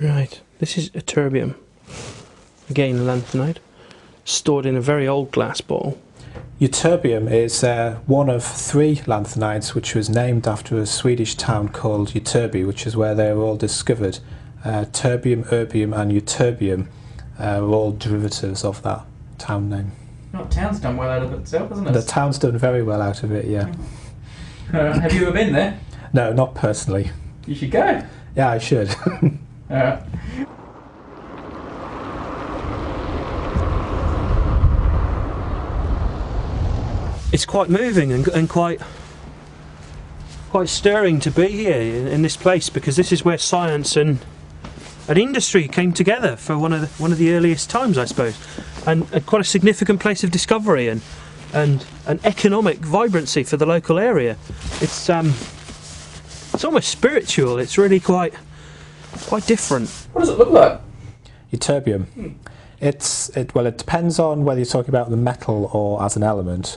Right, this is ytterbium, again lanthanide, stored in a very old glass bottle. Ytterbium is one of 3 lanthanides which was named after a Swedish town called Ytterby, which is where they were all discovered. Terbium, erbium and ytterbium are all derivatives of that town name. Oh, the town's done well out of itself, hasn't it? The town's done very well out of it, yeah. Have you ever been there? No, not personally. You should go. Yeah, I should. It's quite moving and quite stirring to be here in this place, because this is where science and industry came together for one of the earliest times, I suppose, and quite a significant place of discovery and an economic vibrancy for the local area. It's almost spiritual. It's really quite different. What does it look like? Ytterbium. Well, it depends on whether you're talking about the metal or as an element.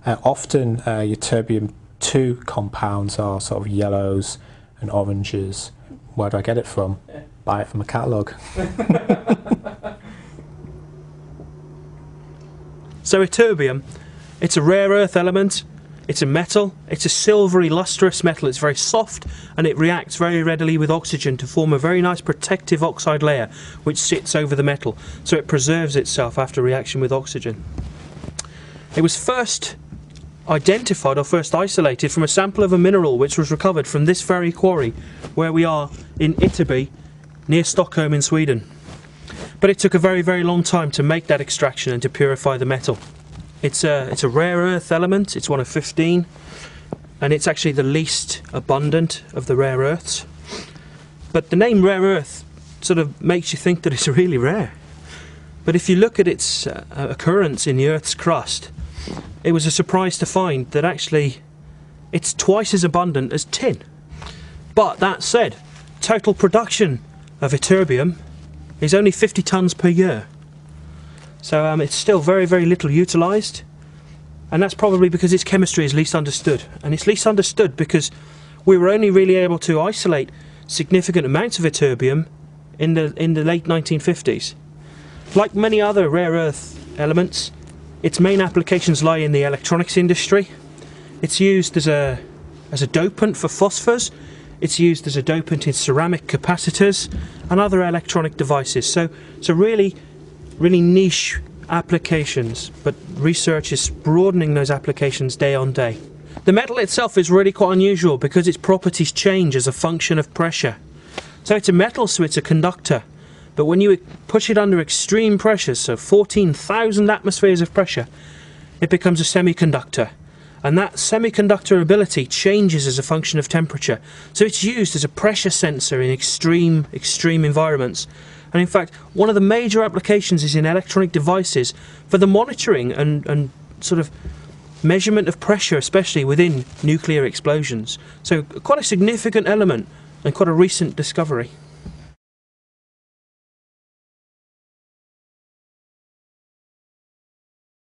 Often ytterbium-2 compounds are sort of yellows and oranges. Where do I get it from? Yeah. Buy it from a catalogue. So ytterbium, it's a rare earth element, it's a metal, it's a silvery lustrous metal, it's very soft and it reacts very readily with oxygen to form a very nice protective oxide layer which sits over the metal, so it preserves itself after reaction with oxygen. It was first identified or first isolated from a sample of a mineral which was recovered from this very quarry where we are in Ytterby near Stockholm in Sweden. But it took a very, very long time to make that extraction and to purify the metal. It's a rare earth element, it's one of 15, and it's actually the least abundant of the rare earths. But the name rare earth sort of makes you think that it's really rare. But if you look at its occurrence in the Earth's crust, it was a surprise to find that actually it's twice as abundant as tin. But that said, total production of ytterbium is only 50 tonnes per year. So it's still very, very little utilised, and that's probably because its chemistry is least understood. And it's least understood because we were only really able to isolate significant amounts of ytterbium in the late 1950s. Like many other rare earth elements, its main applications lie in the electronics industry. It's used as a dopant for phosphors. It's used as a dopant in ceramic capacitors and other electronic devices. So really niche applications, but research is broadening those applications day on day. The metal itself is really quite unusual because its properties change as a function of pressure. So it's a metal, so it's a conductor. But when you push it under extreme pressures, so 14,000 atmospheres of pressure, it becomes a semiconductor. And that semiconductor ability changes as a function of temperature. So it's used as a pressure sensor in extreme environments. And in fact, one of the major applications is in electronic devices for the monitoring and sort of measurement of pressure, especially within nuclear explosions. So quite a significant element and quite a recent discovery.